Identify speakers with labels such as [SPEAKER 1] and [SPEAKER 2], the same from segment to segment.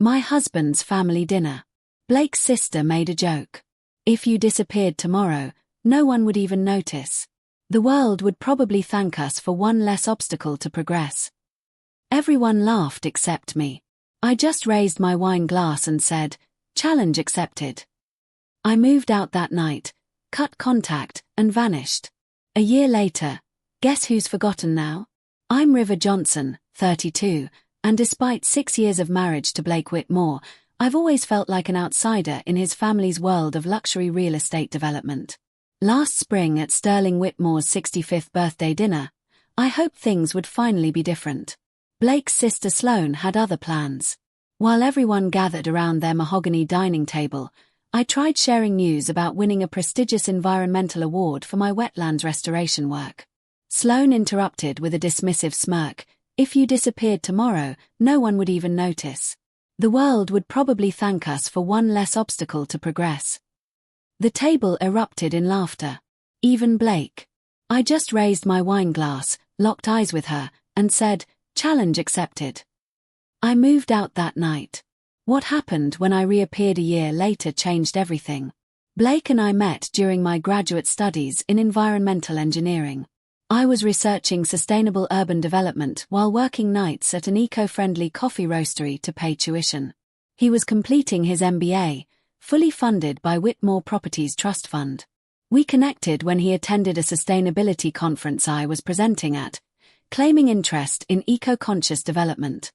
[SPEAKER 1] My husband's family dinner. Blake's sister made a joke. If you disappeared tomorrow, no one would even notice. The world would probably thank us for one less obstacle to progress. Everyone laughed except me. I just raised my wine glass and said, "Challenge accepted." I moved out that night, cut contact, and vanished. A year later, guess who's forgotten now? I'm River Johnson, 32, and despite 6 years of marriage to Blake Whitmore, I've always felt like an outsider in his family's world of luxury real estate development. Last spring at Sterling Whitmore's 65th birthday dinner, I hoped things would finally be different. Blake's sister Sloane had other plans. While everyone gathered around their mahogany dining table, I tried sharing news about winning a prestigious environmental award for my wetlands restoration work. Sloane interrupted with a dismissive smirk. If you disappeared tomorrow, no one would even notice. The world would probably thank us for one less obstacle to progress. The table erupted in laughter. Even Blake. I just raised my wine glass, locked eyes with her, and said, "Challenge accepted." I moved out that night. What happened when I reappeared a year later changed everything. Blake and I met during my graduate studies in environmental engineering. I was researching sustainable urban development while working nights at an eco-friendly coffee roastery to pay tuition. He was completing his MBA, fully funded by Whitmore Properties Trust Fund. We connected when he attended a sustainability conference I was presenting at, claiming interest in eco-conscious development.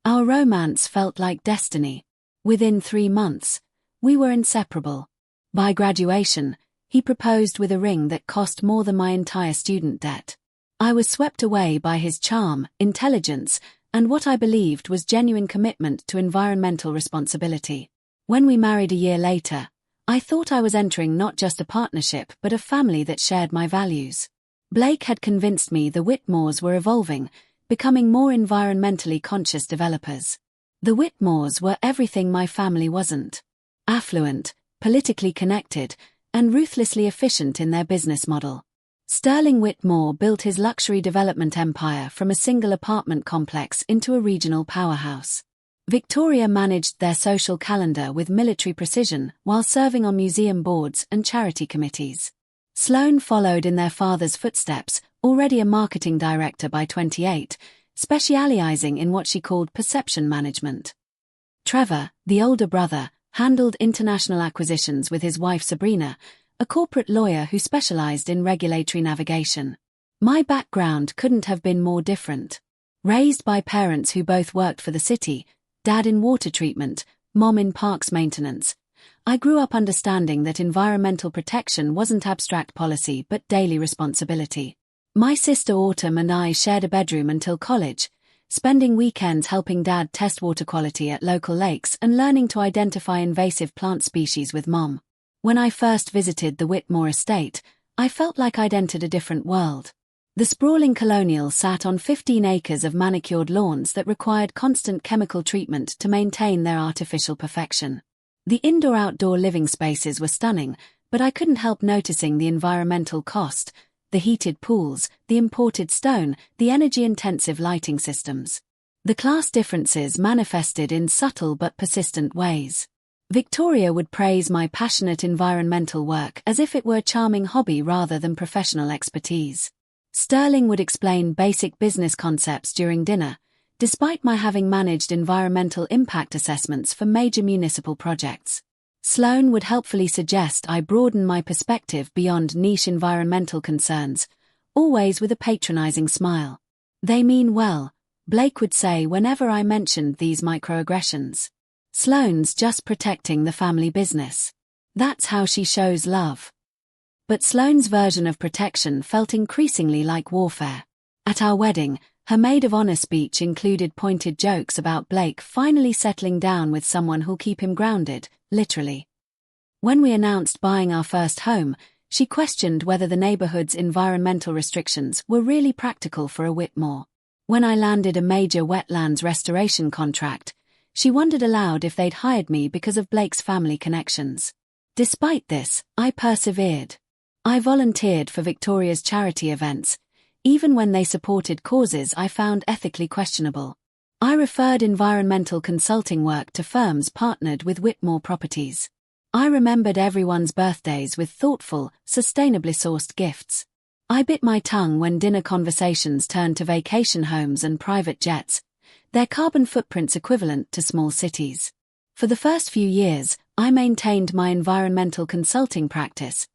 [SPEAKER 1] Our romance felt like destiny. Within 3 months, we were inseparable. By graduation, he proposed with a ring that cost more than my entire student debt. I was swept away by his charm, intelligence, and what I believed was genuine commitment to environmental responsibility. When we married a year later, I thought I was entering not just a partnership but a family that shared my values. Blake had convinced me the Whitmores were evolving, becoming more environmentally conscious developers. The Whitmores were everything my family wasn't. Affluent, politically connected, and ruthlessly efficient in their business model. Sterling Whitmore built his luxury development empire from a single apartment complex into a regional powerhouse. Victoria managed their social calendar with military precision while serving on museum boards and charity committees. Sloane followed in their father's footsteps, already a marketing director by 28, specializing in what she called perception management. Trevor, the older brother, handled international acquisitions with his wife Sabrina, a corporate lawyer who specialized in regulatory navigation. My background couldn't have been more different. Raised by parents who both worked for the city, dad in water treatment, mom in parks maintenance, I grew up understanding that environmental protection wasn't abstract policy but daily responsibility. My sister Autumn and I shared a bedroom until college, spending weekends helping dad test water quality at local lakes and learning to identify invasive plant species with mom. When I first visited the Whitmore estate, I felt like I'd entered a different world. The sprawling colonial sat on 15 acres of manicured lawns that required constant chemical treatment to maintain their artificial perfection. The indoor-outdoor living spaces were stunning, but I couldn't help noticing the environmental cost, the heated pools, the imported stone, the energy-intensive lighting systems. The class differences manifested in subtle but persistent ways. Victoria would praise my passionate environmental work as if it were a charming hobby rather than professional expertise. Sterling would explain basic business concepts during dinner, despite my having managed environmental impact assessments for major municipal projects. Sloane would helpfully suggest I broaden my perspective beyond niche environmental concerns, always with a patronizing smile. "They mean well," Blake would say whenever I mentioned these microaggressions. "Sloane's just protecting the family business. That's how she shows love." But Sloane's version of protection felt increasingly like warfare. At our wedding, her maid of honor speech included pointed jokes about Blake finally settling down with someone who'll keep him grounded, literally. When we announced buying our first home, she questioned whether the neighborhood's environmental restrictions were really practical for a Whitmore. When I landed a major wetlands restoration contract, she wondered aloud if they'd hired me because of Blake's family connections. Despite this, I persevered. I volunteered for Victoria's charity events, even when they supported causes I found ethically questionable. I referred environmental consulting work to firms partnered with Whitmore Properties. I remembered everyone's birthdays with thoughtful, sustainably sourced gifts. I bit my tongue when dinner conversations turned to vacation homes and private jets, their carbon footprints equivalent to small cities. For the first few years, I maintained my environmental consulting practice,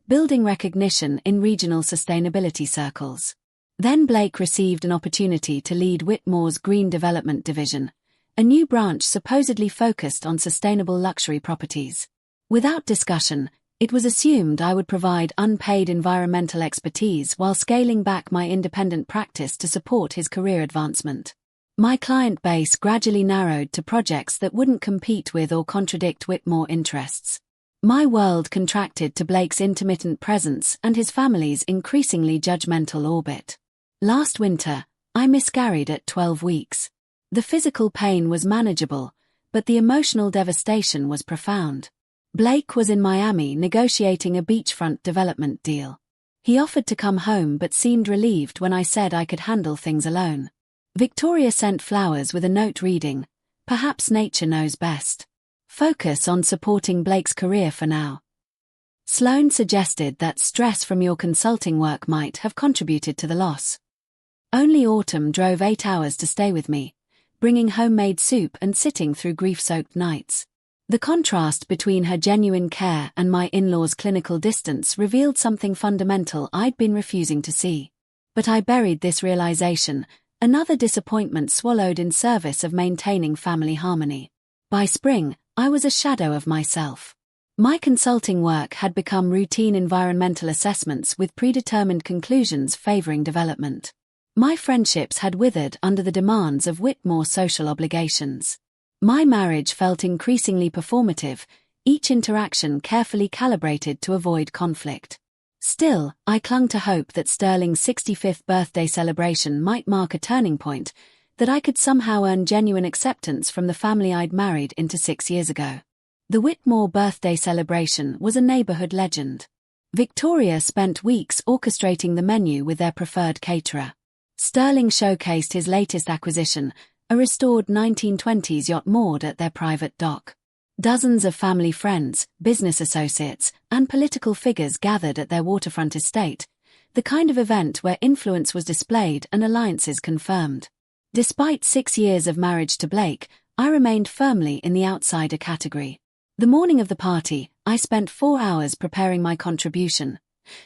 [SPEAKER 1] building recognition in regional sustainability circles. Then Blake received an opportunity to lead Whitmore's Green Development Division, a new branch supposedly focused on sustainable luxury properties. Without discussion, it was assumed I would provide unpaid environmental expertise while scaling back my independent practice to support his career advancement. My client base gradually narrowed to projects that wouldn't compete with or contradict Whitmore interests. My world contracted to Blake's intermittent presence and his family's increasingly judgmental orbit. Last winter, I miscarried at 12 weeks. The physical pain was manageable, but the emotional devastation was profound. Blake was in Miami negotiating a beachfront development deal. He offered to come home but seemed relieved when I said I could handle things alone. Victoria sent flowers with a note reading, "Perhaps nature knows best. Focus on supporting Blake's career for now." Sloane suggested that stress from your consulting work might have contributed to the loss. Only Autumn drove 8 hours to stay with me, bringing homemade soup and sitting through grief-soaked nights. The contrast between her genuine care and my in-laws' clinical distance revealed something fundamental I'd been refusing to see. But I buried this realization, another disappointment swallowed in service of maintaining family harmony. By spring, I was a shadow of myself. My consulting work had become routine environmental assessments with predetermined conclusions favoring development. My friendships had withered under the demands of Whitmore's social obligations. My marriage felt increasingly performative, each interaction carefully calibrated to avoid conflict. Still, I clung to hope that Sterling's 65th birthday celebration might mark a turning point, that I could somehow earn genuine acceptance from the family I'd married into 6 years ago. The Whitmore birthday celebration was a neighborhood legend. Victoria spent weeks orchestrating the menu with their preferred caterer. Sterling showcased his latest acquisition, a restored 1920s yacht moored at their private dock. Dozens of family friends, business associates, and political figures gathered at their waterfront estate, the kind of event where influence was displayed and alliances confirmed. Despite 6 years of marriage to Blake, I remained firmly in the outsider category. The morning of the party, I spent 4 hours preparing my contribution.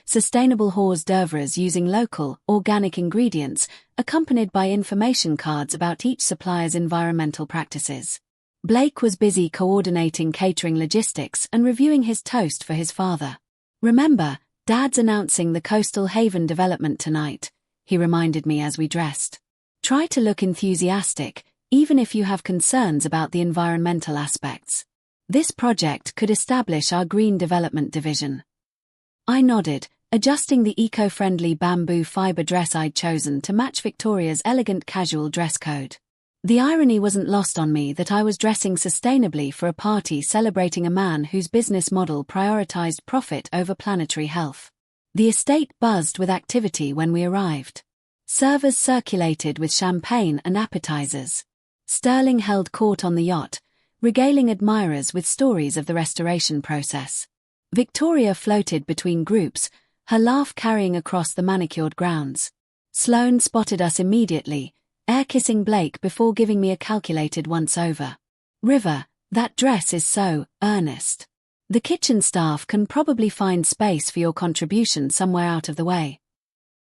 [SPEAKER 1] Sustainable hors d'oeuvres using local, organic ingredients, accompanied by information cards about each supplier's environmental practices. Blake was busy coordinating catering logistics and reviewing his toast for his father. "Remember, Dad's announcing the Coastal Haven development tonight," he reminded me as we dressed. "Try to look enthusiastic, even if you have concerns about the environmental aspects. This project could establish our Green Development Division." I nodded, adjusting the eco-friendly bamboo fiber dress I'd chosen to match Victoria's elegant casual dress code. The irony wasn't lost on me that I was dressing sustainably for a party celebrating a man whose business model prioritized profit over planetary health. The estate buzzed with activity when we arrived. Servers circulated with champagne and appetizers. Sterling held court on the yacht, regaling admirers with stories of the restoration process. Victoria floated between groups, her laugh carrying across the manicured grounds. Sloane spotted us immediately, air-kissing Blake before giving me a calculated once-over. "River, that dress is so earnest. The kitchen staff can probably find space for your contribution somewhere out of the way."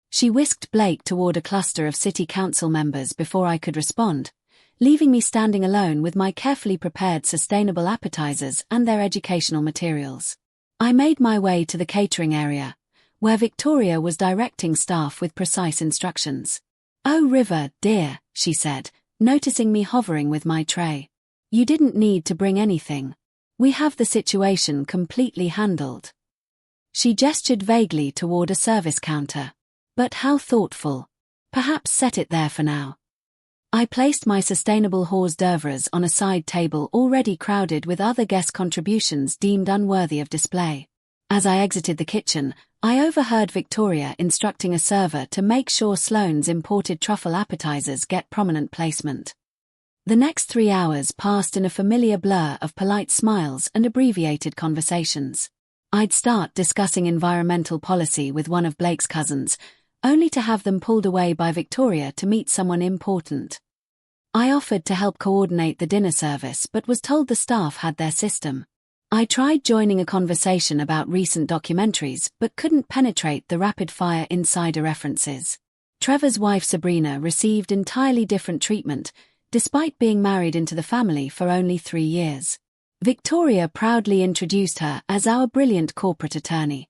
[SPEAKER 1] She whisked Blake toward a cluster of city council members before I could respond, leaving me standing alone with my carefully prepared sustainable appetizers and their educational materials. I made my way to the catering area, where Victoria was directing staff with precise instructions. "Oh, River, dear," she said, noticing me hovering with my tray. "You didn't need to bring anything. We have the situation completely handled." She gestured vaguely toward a service counter. "But how thoughtful. Perhaps set it there for now." I placed my sustainable hors d'oeuvres on a side table already crowded with other guest contributions deemed unworthy of display. As I exited the kitchen, I overheard Victoria instructing a server to make sure Sloane's imported truffle appetizers get prominent placement. The next 3 hours passed in a familiar blur of polite smiles and abbreviated conversations. I'd start discussing environmental policy with one of Blake's cousins, only to have them pulled away by Victoria to meet someone important. I offered to help coordinate the dinner service but was told the staff had their system. I tried joining a conversation about recent documentaries but couldn't penetrate the rapid-fire insider references. Trevor's wife Sabrina received entirely different treatment, despite being married into the family for only 3 years. Victoria proudly introduced her as our brilliant corporate attorney.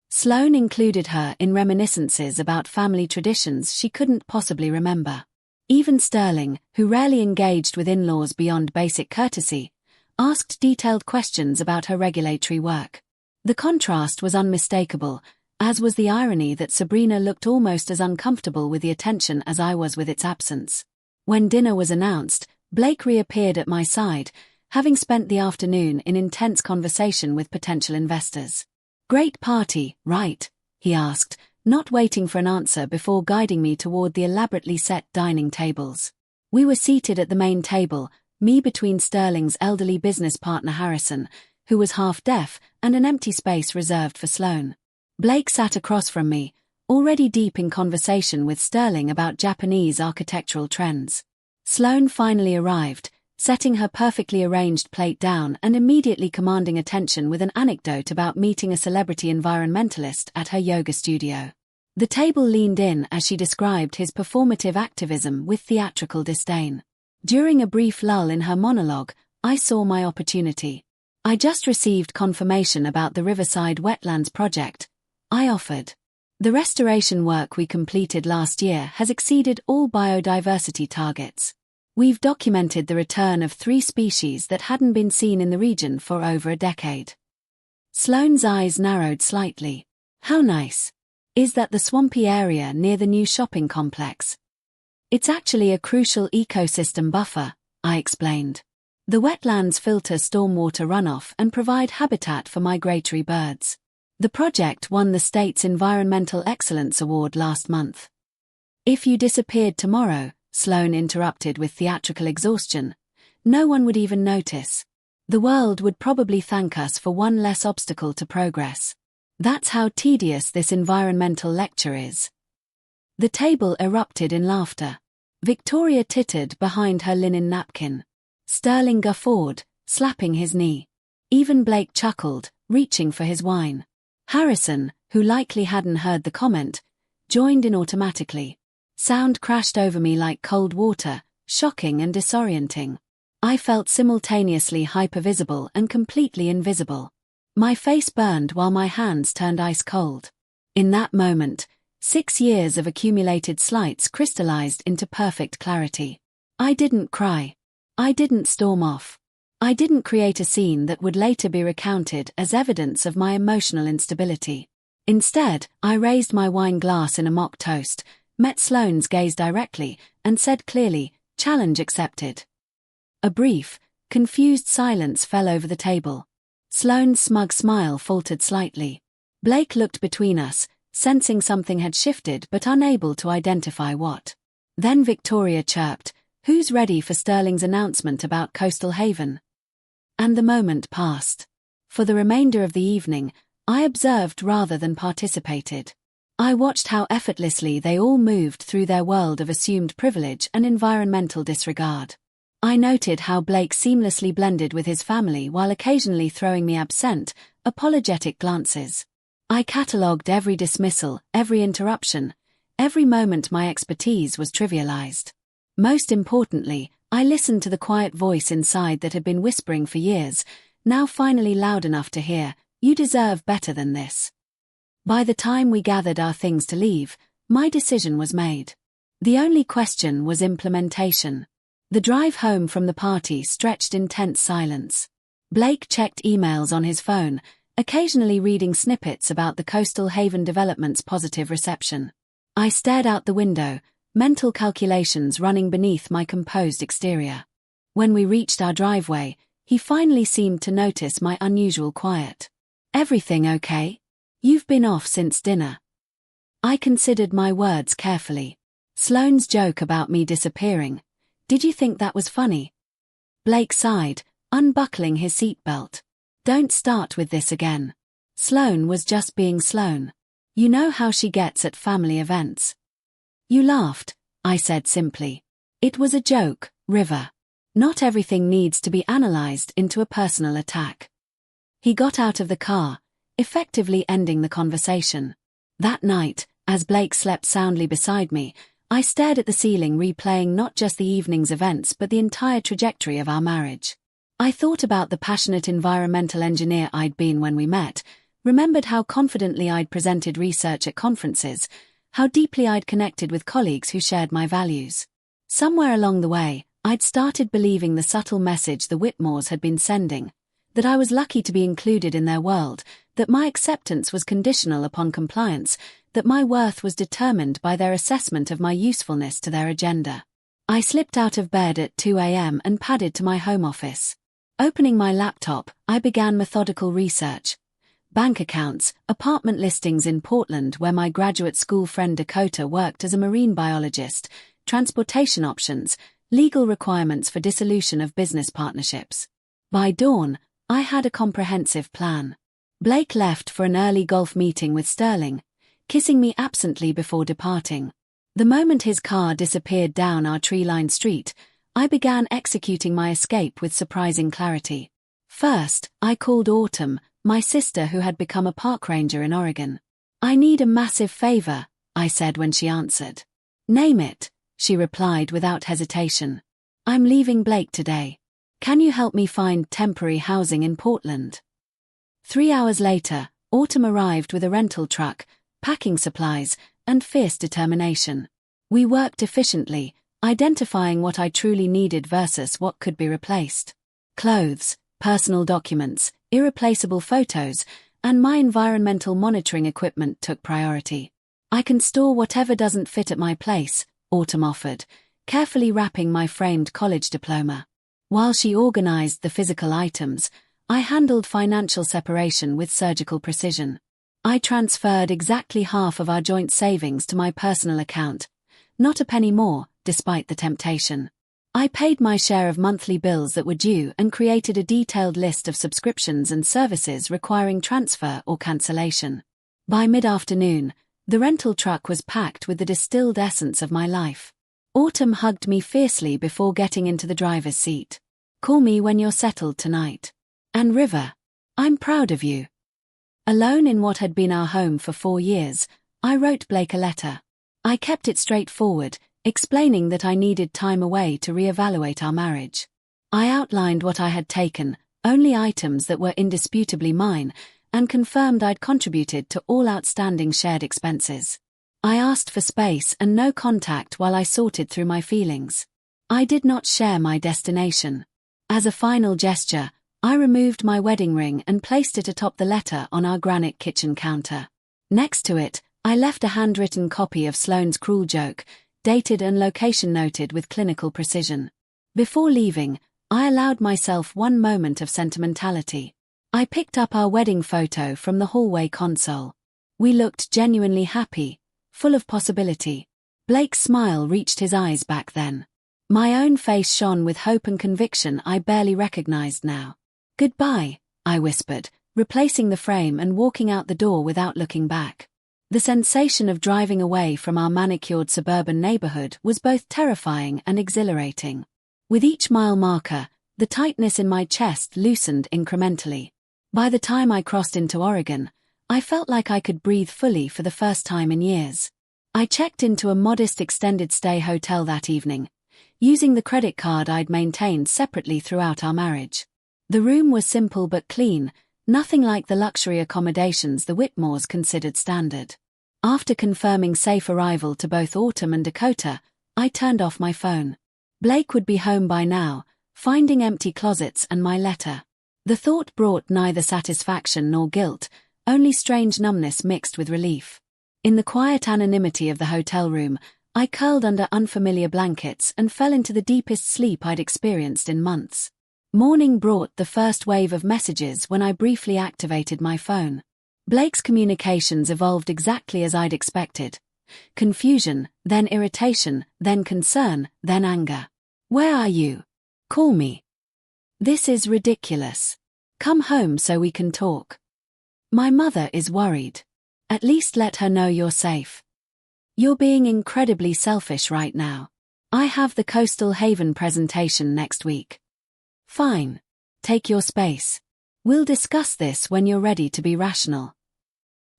[SPEAKER 1] Sloane included her in reminiscences about family traditions she couldn't possibly remember. Even Sterling, who rarely engaged with in-laws beyond basic courtesy, asked detailed questions about her regulatory work. The contrast was unmistakable, as was the irony that Sabrina looked almost as uncomfortable with the attention as I was with its absence. When dinner was announced, Blake reappeared at my side, having spent the afternoon in intense conversation with potential investors. "Great party, right?" he asked, not waiting for an answer before guiding me toward the elaborately set dining tables. We were seated at the main table, me between Sterling's elderly business partner Harrison, who was half-deaf, and an empty space reserved for Sloane. Blake sat across from me, already deep in conversation with Sterling about Japanese architectural trends. Sloane finally arrived, setting her perfectly arranged plate down and immediately commanding attention with an anecdote about meeting a celebrity environmentalist at her yoga studio. The table leaned in as she described his performative activism with theatrical disdain. During a brief lull in her monologue, I saw my opportunity. "I just received confirmation about the Riverside Wetlands project," I offered. "The restoration work we completed last year has exceeded all biodiversity targets. We've documented the return of 3 species that hadn't been seen in the region for over a decade." Sloane's eyes narrowed slightly. "How nice. Is that the swampy area near the new shopping complex?" "It's actually a crucial ecosystem buffer," I explained. "The wetlands filter stormwater runoff and provide habitat for migratory birds. The project won the state's Environmental Excellence Award last month." "If you disappeared tomorrow," Sloane interrupted with theatrical exhaustion, "no one would even notice. The world would probably thank us for one less obstacle to progress. That's how tedious this environmental lecture is." The table erupted in laughter. Victoria tittered behind her linen napkin. Sterling guffawed, slapping his knee. Even Blake chuckled, reaching for his wine. Harrison, who likely hadn't heard the comment, joined in automatically. Sound crashed over me like cold water, shocking and disorienting. I felt simultaneously hypervisible and completely invisible. My face burned while my hands turned ice cold. In that moment, 6 years of accumulated slights crystallized into perfect clarity. I didn't cry. I didn't storm off. I didn't create a scene that would later be recounted as evidence of my emotional instability. Instead, I raised my wine glass in a mock toast, met Sloane's gaze directly, and said clearly, "Challenge accepted." A brief, confused silence fell over the table. Sloane's smug smile faltered slightly. Blake looked between us, sensing something had shifted but unable to identify what. Then Victoria chirped, "Who's ready for Sterling's announcement about Coastal Haven?" And the moment passed. For the remainder of the evening, I observed rather than participated. I watched how effortlessly they all moved through their world of assumed privilege and environmental disregard. I noted how Blake seamlessly blended with his family while occasionally throwing me absent, apologetic glances. I catalogued every dismissal, every interruption, every moment my expertise was trivialized. Most importantly, I listened to the quiet voice inside that had been whispering for years, now finally loud enough to hear, "You deserve better than this." By the time we gathered our things to leave, my decision was made. The only question was implementation. The drive home from the party stretched in tense silence. Blake checked emails on his phone, occasionally reading snippets about the Coastal Haven development's positive reception. I stared out the window, mental calculations running beneath my composed exterior. When we reached our driveway, he finally seemed to notice my unusual quiet. "Everything okay? You've been off since dinner." I considered my words carefully. Sloane's joke about me disappearing, Did you think that was funny? Blake sighed, unbuckling his seatbelt. Don't start with this again. Sloane was just being Sloane. You know how she gets at family events. You laughed, I said simply. It was a joke, River. Not everything needs to be analyzed into a personal attack. He got out of the car, effectively ending the conversation. That night, as Blake slept soundly beside me, I stared at the ceiling, replaying not just the evening's events but the entire trajectory of our marriage. I thought about the passionate environmental engineer I'd been when we met, remembered how confidently I'd presented research at conferences, how deeply I'd connected with colleagues who shared my values. Somewhere along the way, I'd started believing the subtle message the Whitmores had been sending, that I was lucky to be included in their world, that my acceptance was conditional upon compliance, that my worth was determined by their assessment of my usefulness to their agenda. I slipped out of bed at 2 a.m. and padded to my home office. Opening my laptop, I began methodical research. Bank accounts, apartment listings in Portland where my graduate school friend Dakota worked as a marine biologist, transportation options, legal requirements for dissolution of business partnerships. By dawn, I had a comprehensive plan. Blake left for an early golf meeting with Sterling, kissing me absently before departing. The moment his car disappeared down our tree-lined street, I began executing my escape with surprising clarity. First, I called Autumn, my sister who had become a park ranger in Oregon. I need a massive favor, I said when she answered. Name it, she replied without hesitation. I'm leaving Blake today. Can you help me find temporary housing in Portland? 3 hours later, Autumn arrived with a rental truck, packing supplies, and fierce determination. We worked efficiently, identifying what I truly needed versus what could be replaced. Clothes, personal documents, irreplaceable photos, and my environmental monitoring equipment took priority. I can store whatever doesn't fit at my place, Autumn offered, carefully wrapping my framed college diploma. While she organized the physical items, I handled financial separation with surgical precision. I transferred exactly half of our joint savings to my personal account, not a penny more, despite the temptation. I paid my share of monthly bills that were due and created a detailed list of subscriptions and services requiring transfer or cancellation. By mid-afternoon, the rental truck was packed with the distilled essence of my life. Autumn hugged me fiercely before getting into the driver's seat. Call me when you're settled tonight. And River, I'm proud of you. Alone in what had been our home for 4 years, I wrote Blake a letter. I kept it straightforward, explaining that I needed time away to reevaluate our marriage. I outlined what I had taken, only items that were indisputably mine, and confirmed I'd contributed to all outstanding shared expenses. I asked for space and no contact while I sorted through my feelings. I did not share my destination. As a final gesture, I removed my wedding ring and placed it atop the letter on our granite kitchen counter. Next to it, I left a handwritten copy of Sloane's cruel joke, dated and location noted with clinical precision. Before leaving, I allowed myself one moment of sentimentality. I picked up our wedding photo from the hallway console. We looked genuinely happy, full of possibility. Blake's smile reached his eyes back then. My own face shone with hope and conviction I barely recognized now. Goodbye, I whispered, replacing the frame and walking out the door without looking back. The sensation of driving away from our manicured suburban neighborhood was both terrifying and exhilarating. With each mile marker, the tightness in my chest loosened incrementally. By the time I crossed into Oregon, I felt like I could breathe fully for the first time in years. I checked into a modest extended stay hotel that evening, using the credit card I'd maintained separately throughout our marriage. The room was simple but clean, nothing like the luxury accommodations the Whitmores considered standard. After confirming safe arrival to both Autumn and Dakota, I turned off my phone. Blake would be home by now, finding empty closets and my letter. The thought brought neither satisfaction nor guilt, only strange numbness mixed with relief. In the quiet anonymity of the hotel room, I curled under unfamiliar blankets and fell into the deepest sleep I'd experienced in months. Morning brought the first wave of messages when I briefly activated my phone. Blake's communications evolved exactly as I'd expected. Confusion, then irritation, then concern, then anger. Where are you? Call me. This is ridiculous. Come home so we can talk. My mother is worried. At least let her know you're safe. You're being incredibly selfish right now. I have the Coastal Haven presentation next week. Fine. Take your space. We'll discuss this when you're ready to be rational.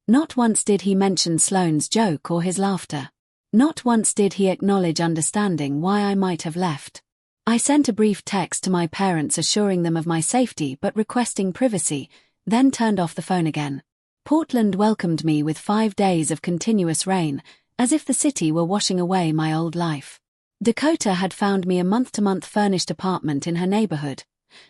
[SPEAKER 1] Not once did he mention Sloane's joke or his laughter. Not once did he acknowledge understanding why I might have left. I sent a brief text to my parents assuring them of my safety but requesting privacy, then turned off the phone again. Portland welcomed me with 5 days of continuous rain, as if the city were washing away my old life. Dakota had found me a month-to-month furnished apartment in her neighborhood,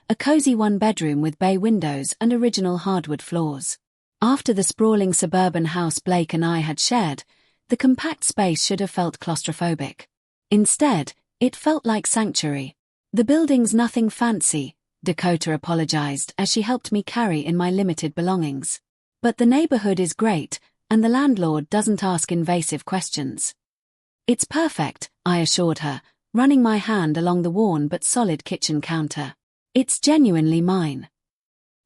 [SPEAKER 1] a cozy one-bedroom with bay windows and original hardwood floors. After the sprawling suburban house Blake and I had shared, the compact space should have felt claustrophobic. Instead, it felt like sanctuary. The building's nothing fancy, Dakota apologized as she helped me carry in my limited belongings. But the neighborhood is great, and the landlord doesn't ask invasive questions. It's perfect, I assured her, running my hand along the worn but solid kitchen counter. It's genuinely mine.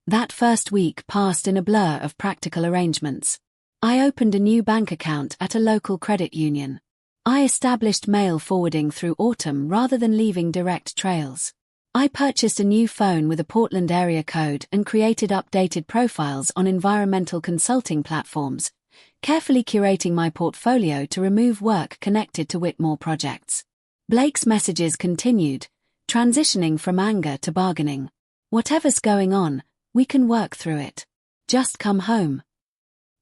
[SPEAKER 1] That first week passed in a blur of practical arrangements. I opened a new bank account at a local credit union. I established mail forwarding through Autumn rather than leaving direct trails. I purchased a new phone with a Portland area code and created updated profiles on environmental consulting platforms, carefully curating my portfolio to remove work connected to Whitmore projects. Blake's messages continued, transitioning from anger to bargaining. Whatever's going on, we can work through it. Just come home.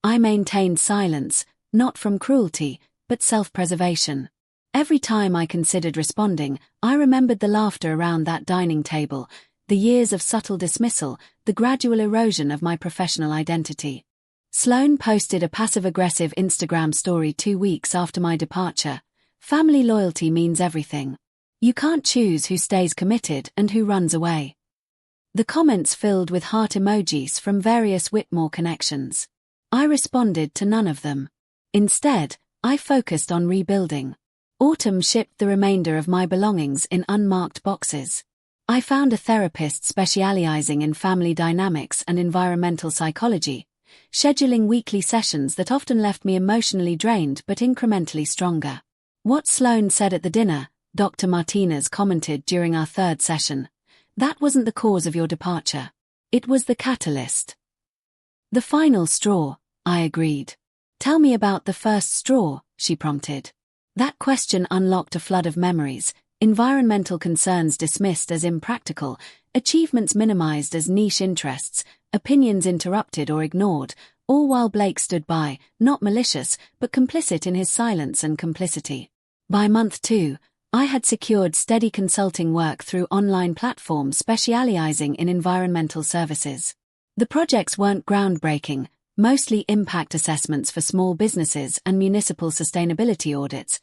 [SPEAKER 1] I maintained silence, not from cruelty, but self-preservation. Every time I considered responding, I remembered the laughter around that dining table, the years of subtle dismissal, the gradual erosion of my professional identity. Sloane posted a passive-aggressive Instagram story 2 weeks after my departure. Family loyalty means everything. You can't choose who stays committed and who runs away. The comments filled with heart emojis from various Whitmore connections. I responded to none of them. Instead, I focused on rebuilding. Autumn shipped the remainder of my belongings in unmarked boxes. I found a therapist specializing in family dynamics and environmental psychology, scheduling weekly sessions that often left me emotionally drained but incrementally stronger. What Sloane said at the dinner, Dr. Martinez commented during our third session. That wasn't the cause of your departure. It was the catalyst. The final straw, I agreed. Tell me about the first straw, she prompted. That question unlocked a flood of memories, environmental concerns dismissed as impractical, achievements minimized as niche interests, opinions interrupted or ignored, all while Blake stood by, not malicious, but complicit in his silence and complicity. By month 2, I had secured steady consulting work through online platforms specializing in environmental services. The projects weren't groundbreaking, mostly impact assessments for small businesses and municipal sustainability audits,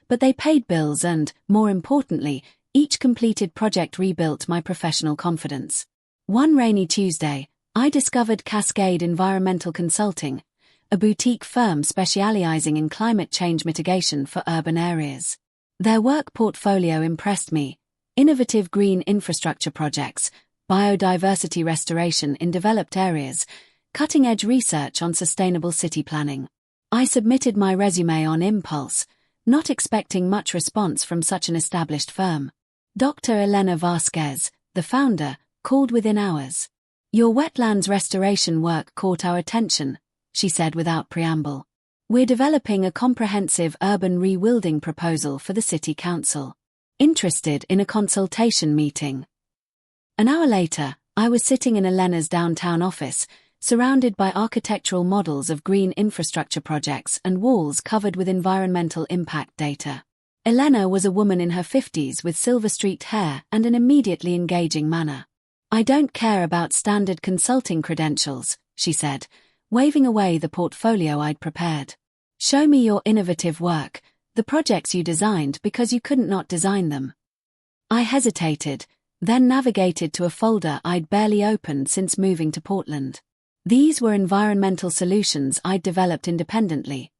[SPEAKER 1] but they paid bills and, more importantly, each completed project rebuilt my professional confidence. One rainy Tuesday, I discovered Cascade Environmental Consulting, a boutique firm specializing in climate change mitigation for urban areas. Their work portfolio impressed me: innovative green infrastructure projects, biodiversity restoration in developed areas, cutting-edge research on sustainable city planning. I submitted my resume on impulse, not expecting much response from such an established firm. Dr. Elena Vasquez, the founder, called within hours. Your wetlands restoration work caught our attention, she said without preamble. We're developing a comprehensive urban rewilding proposal for the city council. Interested in a consultation meeting? An hour later, I was sitting in Elena's downtown office, surrounded by architectural models of green infrastructure projects and walls covered with environmental impact data. Elena was a woman in her 50s with silver streaked hair and an immediately engaging manner. I don't care about standard consulting credentials, she said, waving away the portfolio I'd prepared. Show me your innovative work, the projects you designed because you couldn't not design them. I hesitated, then navigated to a folder I'd barely opened since moving to Portland. These were environmental solutions I'd developed independently: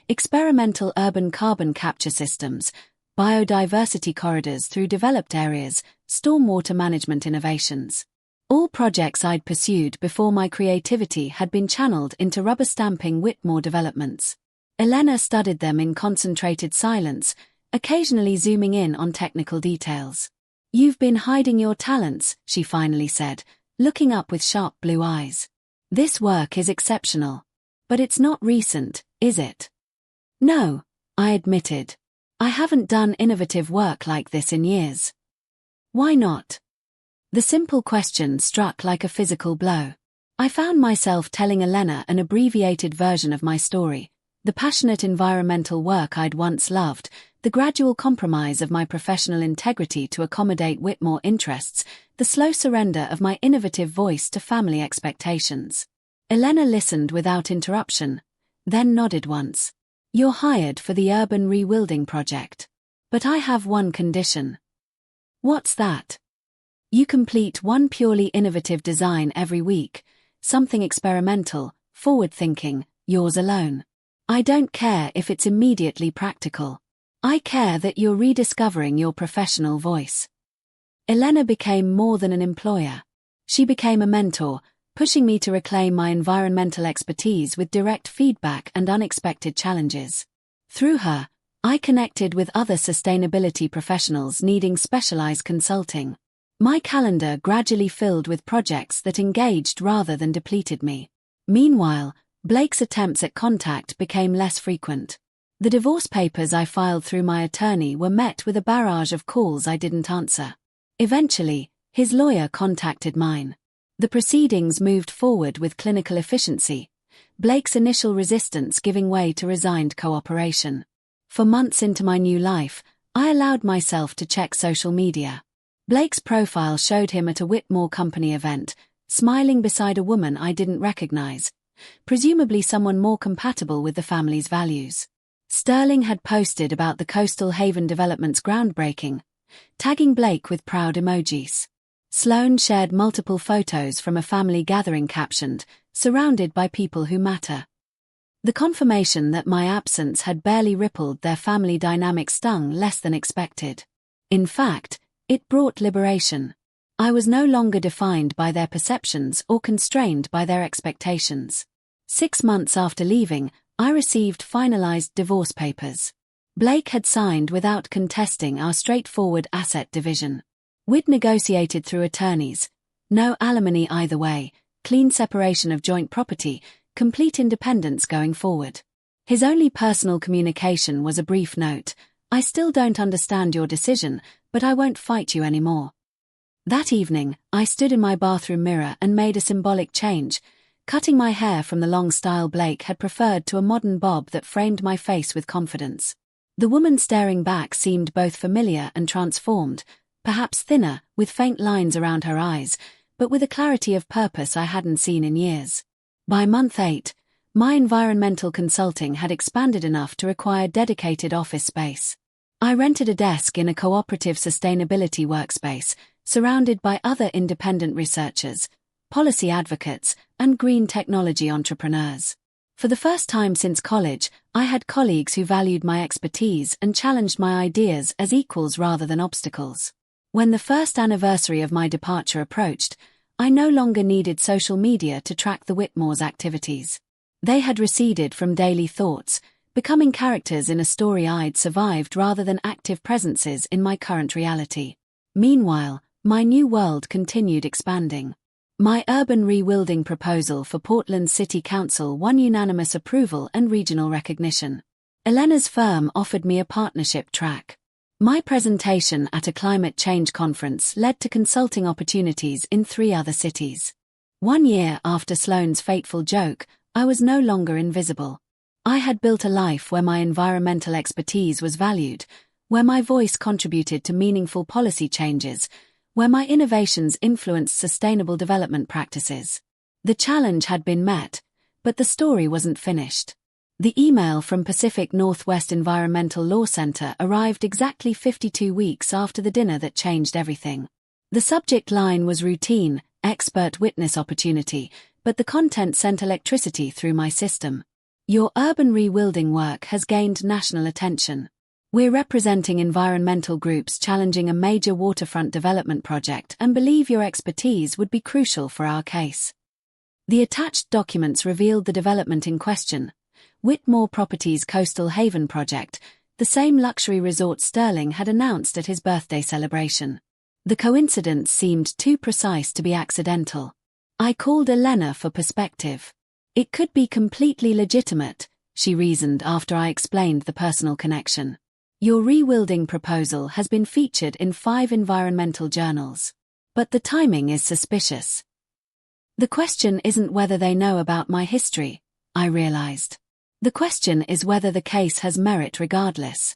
[SPEAKER 1] experimental urban carbon capture systems, biodiversity corridors through developed areas, stormwater management innovations. All projects I'd pursued before my creativity had been channeled into rubber-stamping Whitmore developments. Elena studied them in concentrated silence, occasionally zooming in on technical details. "You've been hiding your talents," she finally said, looking up with sharp blue eyes. "This work is exceptional. But it's not recent, is it?" "No," I admitted. "I haven't done innovative work like this in years." "Why not?" The simple question struck like a physical blow. I found myself telling Elena an abbreviated version of my story, the passionate environmental work I'd once loved, the gradual compromise of my professional integrity to accommodate Whitmore interests, the slow surrender of my innovative voice to family expectations. Elena listened without interruption, then nodded once. "You're hired for the urban rewilding project. But I have one condition." "What's that?" "You complete one purely innovative design every week, something experimental, forward-thinking, yours alone. I don't care if it's immediately practical. I care that you're rediscovering your professional voice." Elena became more than an employer. She became a mentor, pushing me to reclaim my environmental expertise with direct feedback and unexpected challenges. Through her, I connected with other sustainability professionals needing specialized consulting. My calendar gradually filled with projects that engaged rather than depleted me. Meanwhile, Blake's attempts at contact became less frequent. The divorce papers I filed through my attorney were met with a barrage of calls I didn't answer. Eventually, his lawyer contacted mine. The proceedings moved forward with clinical efficiency, Blake's initial resistance giving way to resigned cooperation. For months into my new life, I allowed myself to check social media. Blake's profile showed him at a Whitmore Company event, smiling beside a woman I didn't recognize, presumably someone more compatible with the family's values. Sterling had posted about the coastal haven development's groundbreaking, tagging Blake with proud emojis. Sloane shared multiple photos from a family gathering captioned, "Surrounded by people who matter." The confirmation that my absence had barely rippled their family dynamic stung less than expected. In fact, it brought liberation. I was no longer defined by their perceptions or constrained by their expectations. 6 months after leaving, I received finalized divorce papers. Blake had signed without contesting our straightforward asset division. We'd negotiated through attorneys. No alimony either way, clean separation of joint property, complete independence going forward. His only personal communication was a brief note: "I still don't understand your decision, but I won't fight you anymore." That evening, I stood in my bathroom mirror and made a symbolic change, cutting my hair from the long style Blake had preferred to a modern bob that framed my face with confidence. The woman staring back seemed both familiar and transformed, perhaps thinner, with faint lines around her eyes, but with a clarity of purpose I hadn't seen in years. By month 8, my environmental consulting had expanded enough to require dedicated office space. I rented a desk in a cooperative sustainability workspace, surrounded by other independent researchers, policy advocates, and green technology entrepreneurs. For the first time since college, I had colleagues who valued my expertise and challenged my ideas as equals rather than obstacles. When the first anniversary of my departure approached, I no longer needed social media to track the Whitmore's activities. They had receded from daily thoughts, becoming characters in a story I'd survived rather than active presences in my current reality. Meanwhile, my new world continued expanding. My urban rewilding proposal for Portland City Council won unanimous approval and regional recognition. Elena's firm offered me a partnership track. My presentation at a climate change conference led to consulting opportunities in 3 other cities. 1 year after Sloane's fateful joke, I was no longer invisible. I had built a life where my environmental expertise was valued, where my voice contributed to meaningful policy changes, where my innovations influenced sustainable development practices. The challenge had been met, but the story wasn't finished. The email from Pacific Northwest Environmental Law Center arrived exactly 52 weeks after the dinner that changed everything. The subject line was routine, expert witness opportunity, but the content sent electricity through my system. "Your urban rewilding work has gained national attention. We're representing environmental groups challenging a major waterfront development project and believe your expertise would be crucial for our case. The attached documents revealed the development in question, Whitmore Properties Coastal Haven Project, the same luxury resort Sterling had announced at his birthday celebration. The coincidence seemed too precise to be accidental. I called Elena for perspective. It could be completely legitimate, she reasoned after I explained the personal connection. Your rewilding proposal has been featured in 5 environmental journals. But the timing is suspicious. The question isn't whether they know about my history, I realized. The question is whether the case has merit regardless.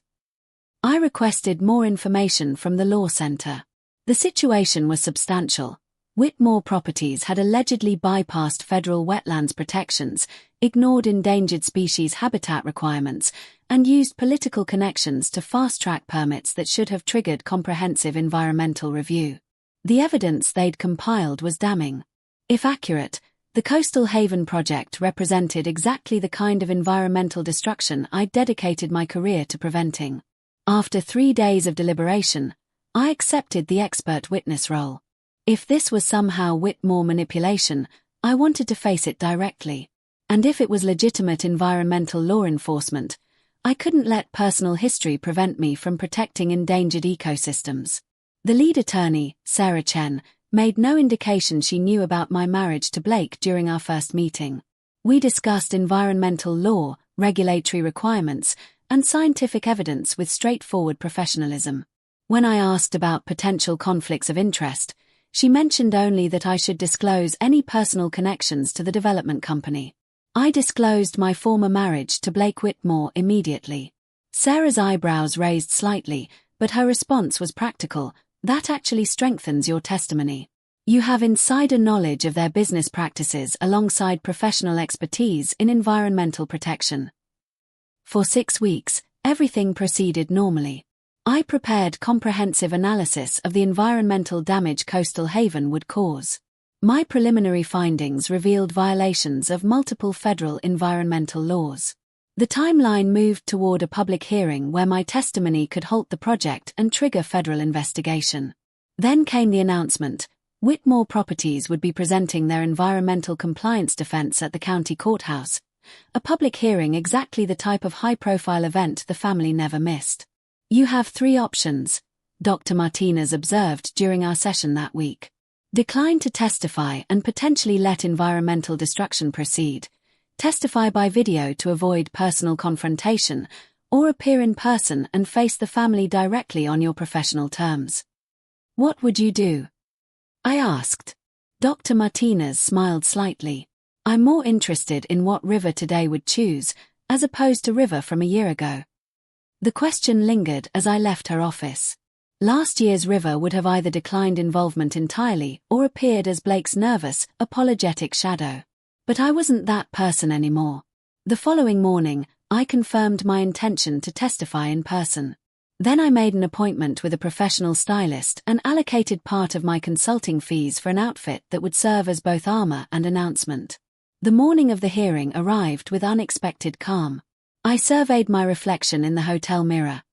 [SPEAKER 1] I requested more information from the law center. The situation was substantial. Whitmore Properties had allegedly bypassed federal wetlands protections, ignored endangered species habitat requirements, and used political connections to fast-track permits that should have triggered comprehensive environmental review. The evidence they'd compiled was damning. If accurate, the Coastal Haven project represented exactly the kind of environmental destruction I'd dedicated my career to preventing. After 3 days of deliberation, I accepted the expert witness role. If this was somehow Whitmore manipulation, I wanted to face it directly. And if it was legitimate environmental law enforcement, I couldn't let personal history prevent me from protecting endangered ecosystems. The lead attorney, Sarah Chen, made no indication she knew about my marriage to Blake during our first meeting. We discussed environmental law, regulatory requirements, and scientific evidence with straightforward professionalism. When I asked about potential conflicts of interest, she mentioned only that I should disclose any personal connections to the development company. I disclosed my former marriage to Blake Whitmore immediately. Sarah's eyebrows raised slightly, but her response was practical. That actually strengthens your testimony. You have insider knowledge of their business practices alongside professional expertise in environmental protection. For 6 weeks, everything proceeded normally. I prepared comprehensive analysis of the environmental damage Coastal Haven would cause. My preliminary findings revealed violations of multiple federal environmental laws. The timeline moved toward a public hearing where my testimony could halt the project and trigger federal investigation. Then came the announcement: Whitmore Properties would be presenting their environmental compliance defense at the county courthouse, a public hearing exactly the type of high-profile event the family never missed. You have 3 options, Dr. Martinez observed during our session that week. Decline to testify and potentially let environmental destruction proceed, testify by video to avoid personal confrontation, or appear in person and face the family directly on your professional terms. What would you do? I asked. Dr. Martinez smiled slightly. I'm more interested in what River today would choose, as opposed to River from a year ago. The question lingered as I left her office. Last year's River would have either declined involvement entirely or appeared as Blake's nervous, apologetic shadow. But I wasn't that person anymore. The following morning, I confirmed my intention to testify in person. Then I made an appointment with a professional stylist and allocated part of my consulting fees for an outfit that would serve as both armor and announcement. The morning of the hearing arrived with unexpected calm. I surveyed my reflection in the hotel mirror.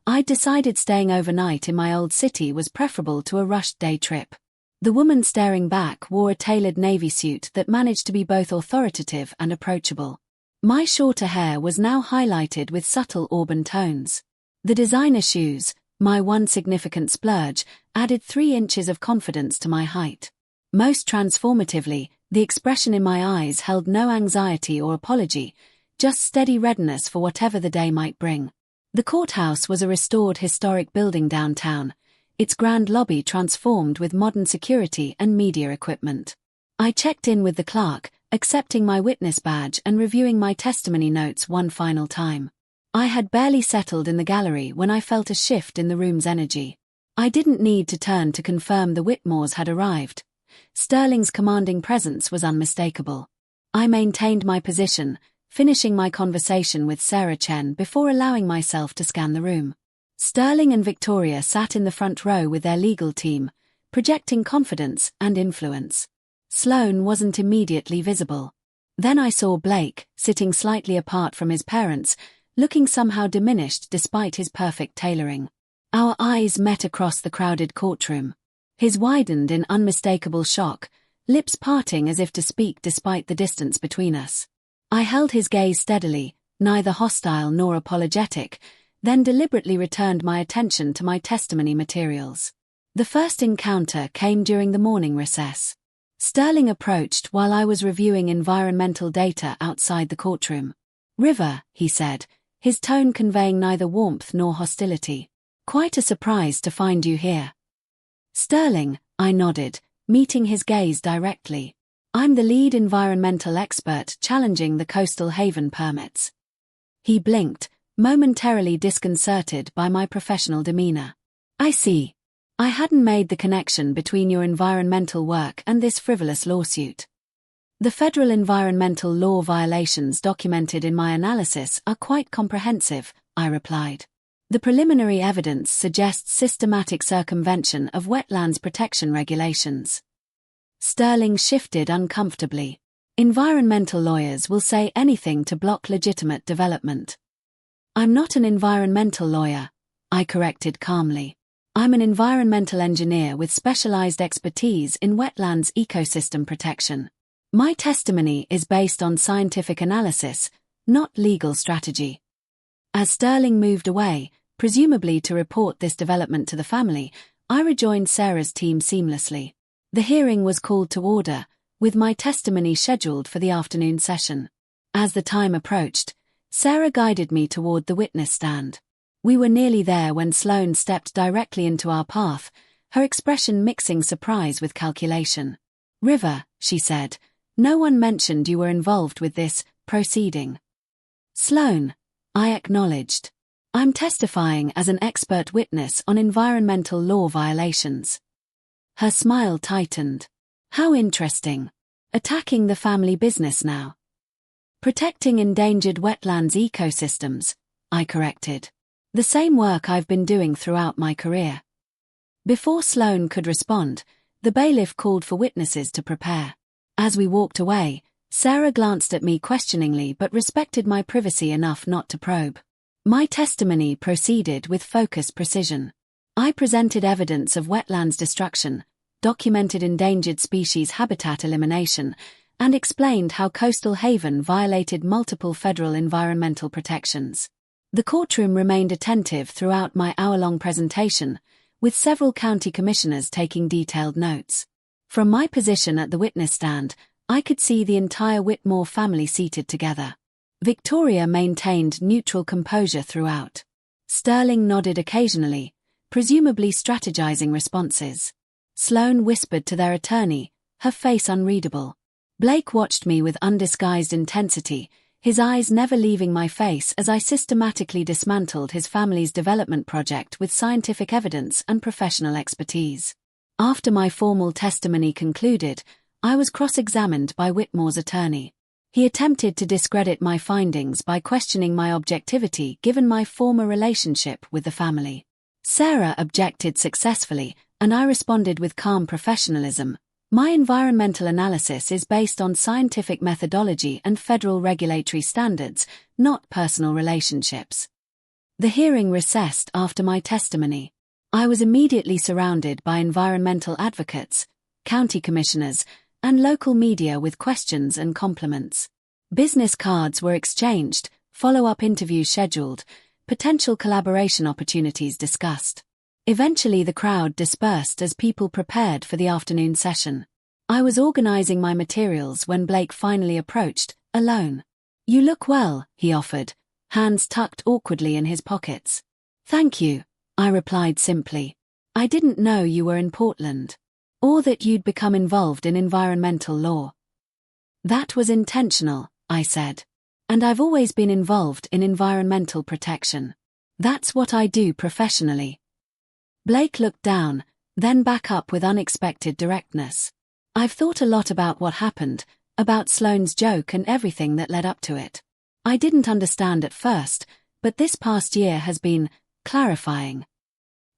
[SPEAKER 1] I'd decided staying overnight in my old city was preferable to a rushed day trip. The woman staring back wore a tailored navy suit that managed to be both authoritative and approachable. My shorter hair was now highlighted with subtle auburn tones. The designer shoes, my one significant splurge, added 3 inches of confidence to my height. Most transformatively, the expression in my eyes held no anxiety or apology, just steady readiness for whatever the day might bring. The courthouse was a restored historic building downtown, its grand lobby transformed with modern security and media equipment. I checked in with the clerk, accepting my witness badge and reviewing my testimony notes one final time. I had barely settled in the gallery when I felt a shift in the room's energy. I didn't need to turn to confirm the Whitmores had arrived. Sterling's commanding presence was unmistakable. I maintained my position, finishing my conversation with Sarah Chen before allowing myself to scan the room. Sterling and Victoria sat in the front row with their legal team, projecting confidence and influence. Sloane wasn't immediately visible. Then I saw Blake, sitting slightly apart from his parents, looking somehow diminished despite his perfect tailoring. Our eyes met across the crowded courtroom. His widened in unmistakable shock, lips parting as if to speak despite the distance between us. I held his gaze steadily, neither hostile nor apologetic, then deliberately returned my attention to my testimony materials. The first encounter came during the morning recess. Sterling approached while I was reviewing environmental data outside the courtroom. "River," he said, his tone conveying neither warmth nor hostility. "Quite a surprise to find you here." "Sterling," I nodded, meeting his gaze directly. "I'm the lead environmental expert challenging the coastal haven permits." He blinked, momentarily disconcerted by my professional demeanor. "I see. I hadn't made the connection between your environmental work and this frivolous lawsuit." "The federal environmental law violations documented in my analysis are quite comprehensive," I replied. "The preliminary evidence suggests systematic circumvention of wetlands protection regulations." Sterling shifted uncomfortably. "Environmental lawyers will say anything to block legitimate development." "I'm not an environmental lawyer," I corrected calmly. "I'm an environmental engineer with specialized expertise in wetlands ecosystem protection. My testimony is based on scientific analysis, not legal strategy." As Sterling moved away, presumably to report this development to the family, I rejoined Sarah's team seamlessly. The hearing was called to order, with my testimony scheduled for the afternoon session. As the time approached, Sarah guided me toward the witness stand. We were nearly there when Sloane stepped directly into our path, her expression mixing surprise with calculation. "River," she said, "no one mentioned you were involved with this proceeding." "Sloane," I acknowledged. "I'm testifying as an expert witness on environmental law violations." Her smile tightened. "How interesting. Attacking the family business now." "Protecting endangered wetlands ecosystems," I corrected. "The same work I've been doing throughout my career." Before Sloane could respond, the bailiff called for witnesses to prepare. As we walked away, Sarah glanced at me questioningly but respected my privacy enough not to probe. My testimony proceeded with focused precision. I presented evidence of wetlands destruction, documented endangered species habitat elimination, and explained how Coastal Haven violated multiple federal environmental protections. The courtroom remained attentive throughout my hour-long presentation, with several county commissioners taking detailed notes. From my position at the witness stand, I could see the entire Whitmore family seated together. Victoria maintained neutral composure throughout. Sterling nodded occasionally, presumably strategizing responses. Sloane whispered to their attorney, her face unreadable. Blake watched me with undisguised intensity, his eyes never leaving my face as I systematically dismantled his family's development project with scientific evidence and professional expertise. After my formal testimony concluded, I was cross-examined by Whitmore's attorney. He attempted to discredit my findings by questioning my objectivity given my former relationship with the family. Sarah objected successfully, and I responded with calm professionalism. My environmental analysis is based on scientific methodology and federal regulatory standards, not personal relationships. The hearing recessed after my testimony. I was immediately surrounded by environmental advocates, county commissioners, and local media with questions and compliments. Business cards were exchanged, follow-up interviews scheduled, potential collaboration opportunities discussed. Eventually the crowd dispersed as people prepared for the afternoon session. I was organizing my materials when Blake finally approached, alone. "You look well," he offered, hands tucked awkwardly in his pockets. "Thank you," I replied simply. "I didn't know you were in Portland. Or that you'd become involved in environmental law." "That was intentional," I said. "And I've always been involved in environmental protection. That's what I do professionally." Blake looked down, then back up with unexpected directness. "I've thought a lot about what happened, about Sloane's joke and everything that led up to it. I didn't understand at first, but this past year has been clarifying."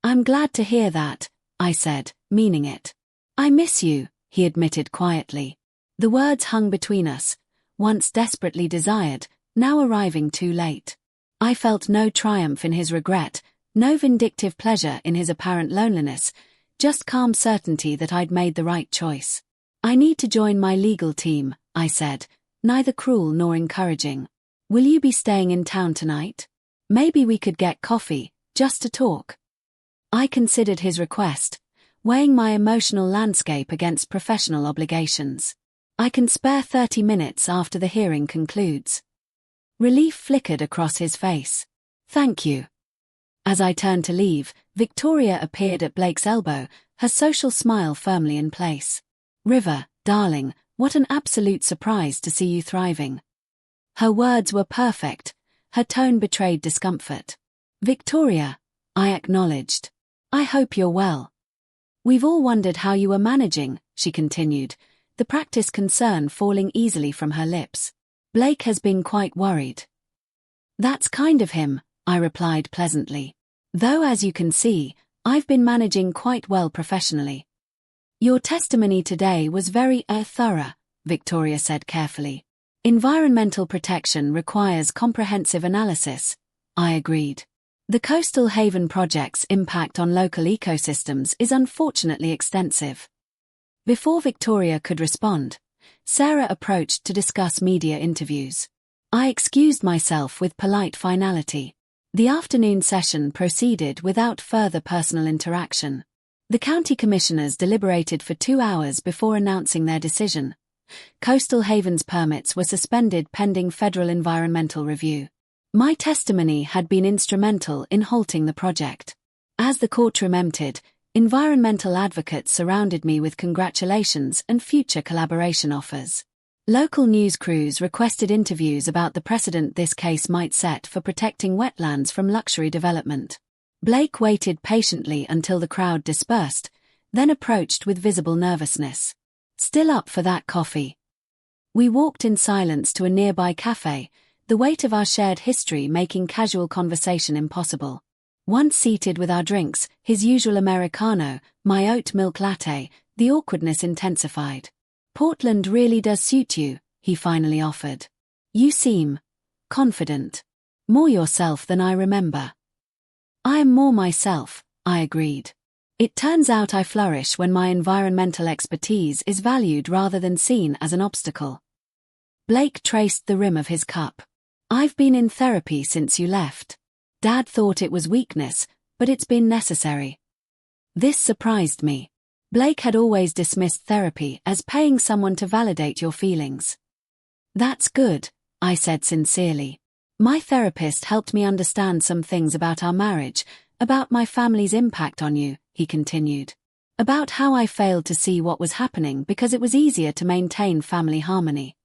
[SPEAKER 1] "I'm glad to hear that," I said, meaning it. "I miss you," he admitted quietly. The words hung between us, once desperately desired, now arriving too late. I felt no triumph in his regret, no vindictive pleasure in his apparent loneliness, just calm certainty that I'd made the right choice. I need to join my legal team, I said, neither cruel nor encouraging. Will you be staying in town tonight? Maybe we could get coffee, just to talk. I considered his request, weighing my emotional landscape against professional obligations. I can spare 30 minutes after the hearing concludes. Relief flickered across his face. Thank you. As I turned to leave, Victoria appeared at Blake's elbow, her social smile firmly in place. River, darling, what an absolute surprise to see you thriving. Her words were perfect, her tone betrayed discomfort. Victoria, I acknowledged. I hope you're well. We've all wondered how you were managing, she continued, the practice concern falling easily from her lips. Blake has been quite worried. That's kind of him, I replied pleasantly. Though as you can see, I've been managing quite well professionally. Your testimony today was very thorough, Victoria said carefully. Environmental protection requires comprehensive analysis, I agreed. The Coastal Haven project's impact on local ecosystems is unfortunately extensive. Before Victoria could respond, Sarah approached to discuss media interviews. I excused myself with polite finality. The afternoon session proceeded without further personal interaction. The county commissioners deliberated for 2 hours before announcing their decision. Coastal Haven's permits were suspended pending federal environmental review. My testimony had been instrumental in halting the project. As the courtroom emptied, environmental advocates surrounded me with congratulations and future collaboration offers. Local news crews requested interviews about the precedent this case might set for protecting wetlands from luxury development. Blake waited patiently until the crowd dispersed, then approached with visible nervousness. Still up for that coffee? We walked in silence to a nearby cafe, the weight of our shared history making casual conversation impossible. Once seated with our drinks, his usual Americano, my oat milk latte, the awkwardness intensified. Portland really does suit you, he finally offered. You seem confident. More yourself than I remember. I am more myself, I agreed. It turns out I flourish when my environmental expertise is valued rather than seen as an obstacle. Blake traced the rim of his cup. I've been in therapy since you left. Dad thought it was weakness, but it's been necessary. This surprised me. Blake had always dismissed therapy as paying someone to validate your feelings. That's good, I said sincerely. My therapist helped me understand some things about our marriage, about my family's impact on you, he continued. About how I failed to see what was happening because it was easier to maintain family harmony.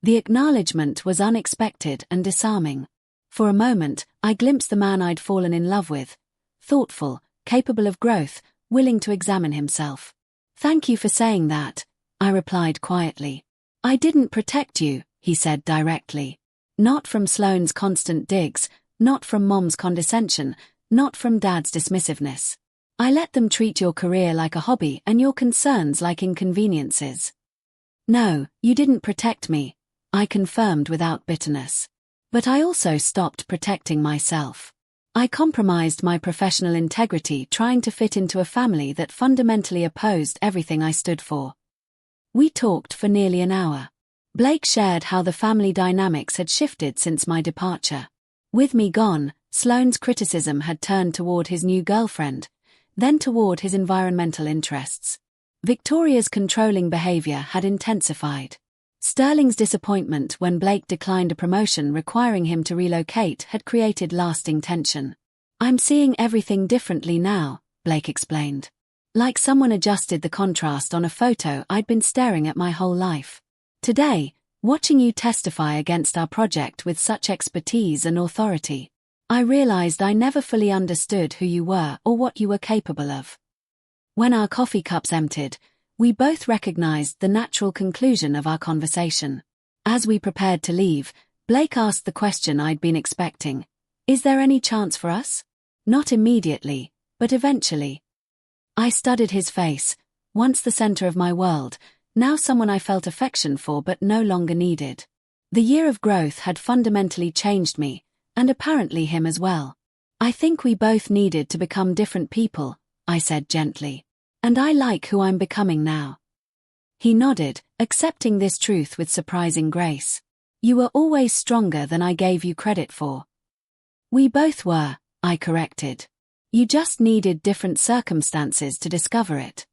[SPEAKER 1] The acknowledgement was unexpected and disarming. For a moment, I glimpsed the man I'd fallen in love with. Thoughtful, capable of growth, willing to examine himself. Thank you for saying that, I replied quietly. I didn't protect you, he said directly. Not from Sloane's constant digs, not from Mom's condescension, not from Dad's dismissiveness. I let them treat your career like a hobby and your concerns like inconveniences. No, you didn't protect me, I confirmed without bitterness. But I also stopped protecting myself. I compromised my professional integrity trying to fit into a family that fundamentally opposed everything I stood for. We talked for nearly an hour. Blake shared how the family dynamics had shifted since my departure. With me gone, Sloane's criticism had turned toward his new girlfriend, then toward his environmental interests. Victoria's controlling behavior had intensified. Sterling's disappointment when Blake declined a promotion requiring him to relocate had created lasting tension. I'm seeing everything differently now, Blake explained. Like someone adjusted the contrast on a photo I'd been staring at my whole life. Today, watching you testify against our project with such expertise and authority, I realized I never fully understood who you were or what you were capable of. When our coffee cups emptied, we both recognized the natural conclusion of our conversation. As we prepared to leave, Blake asked the question I'd been expecting. Is there any chance for us? Not immediately, but eventually. I studied his face, once the center of my world, now someone I felt affection for but no longer needed. The year of growth had fundamentally changed me, and apparently him as well. I think we both needed to become different people, I said gently. And I like who I'm becoming now. He nodded, accepting this truth with surprising grace. You were always stronger than I gave you credit for. We both were, I corrected. You just needed different circumstances to discover it.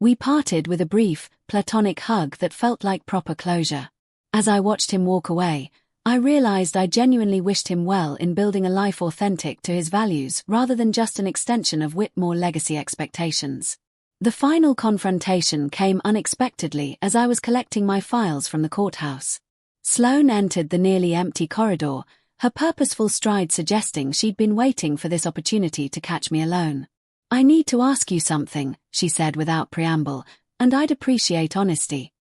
[SPEAKER 1] We parted with a brief, platonic hug that felt like proper closure. As I watched him walk away, I realized I genuinely wished him well in building a life authentic to his values rather than just an extension of Whitmore legacy expectations. The final confrontation came unexpectedly as I was collecting my files from the courthouse. Sloane entered the nearly empty corridor, her purposeful stride suggesting she'd been waiting for this opportunity to catch me alone. I need to ask you something, she said without preamble, and I'd appreciate honesty.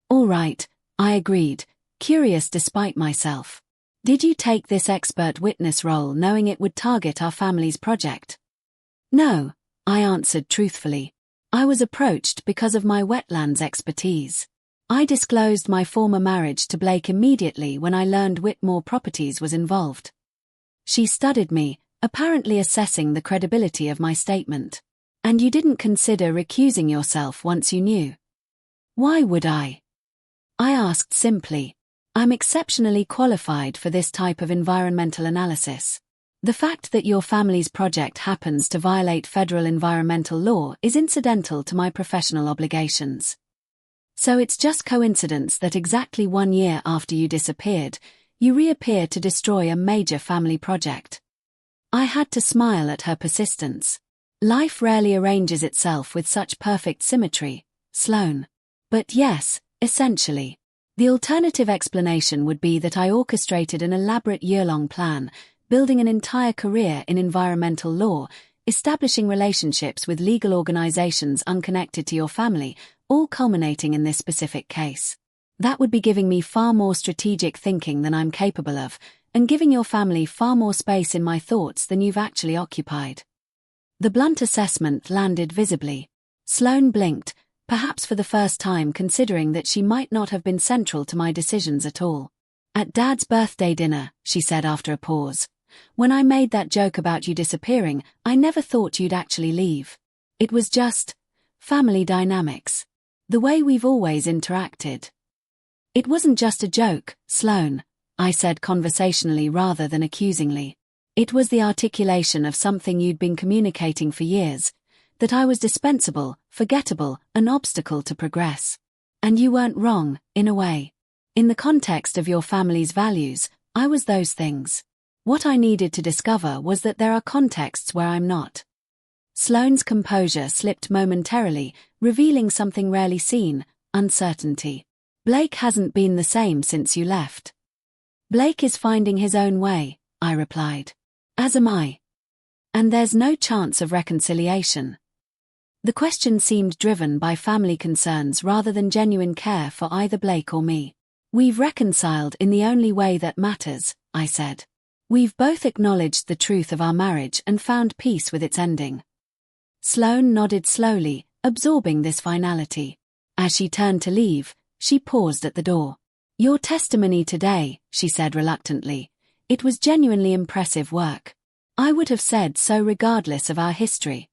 [SPEAKER 1] All right, I agreed, curious despite myself. Did you take this expert witness role knowing it would target our family's project? No, I answered truthfully. I was approached because of my wetlands expertise. I disclosed my former marriage to Blake immediately when I learned Whitmore Properties was involved. She studied me, apparently assessing the credibility of my statement. And you didn't consider recusing yourself once you knew? Why would I? I asked simply. I'm exceptionally qualified for this type of environmental analysis. The fact that your family's project happens to violate federal environmental law is incidental to my professional obligations. So it's just coincidence that exactly 1 year after you disappeared, you reappeared to destroy a major family project. I had to smile at her persistence. Life rarely arranges itself with such perfect symmetry, Sloane. But yes, essentially. The alternative explanation would be that I orchestrated an elaborate year-long plan, building an entire career in environmental law, establishing relationships with legal organizations unconnected to your family, all culminating in this specific case. That would be giving me far more strategic thinking than I'm capable of, and giving your family far more space in my thoughts than you've actually occupied. The blunt assessment landed visibly. Sloane blinked, perhaps for the first time considering that she might not have been central to my decisions at all. At Dad's birthday dinner, she said after a pause. When I made that joke about you disappearing, I never thought you'd actually leave. It was just family dynamics. The way we've always interacted. It wasn't just a joke, Sloane, I said conversationally rather than accusingly. It was the articulation of something you'd been communicating for years, that I was dispensable, forgettable, an obstacle to progress. And you weren't wrong, in a way. In the context of your family's values, I was those things. What I needed to discover was that there are contexts where I'm not. Sloane's composure slipped momentarily, revealing something rarely seen, uncertainty. Blake hasn't been the same since you left. Blake is finding his own way, I replied. As am I. And there's no chance of reconciliation. The question seemed driven by family concerns rather than genuine care for either Blake or me. We've reconciled in the only way that matters, I said. We've both acknowledged the truth of our marriage and found peace with its ending. Sloane nodded slowly, absorbing this finality. As she turned to leave, she paused at the door. Your testimony today, she said reluctantly. It was genuinely impressive work. I would have said so regardless of our history.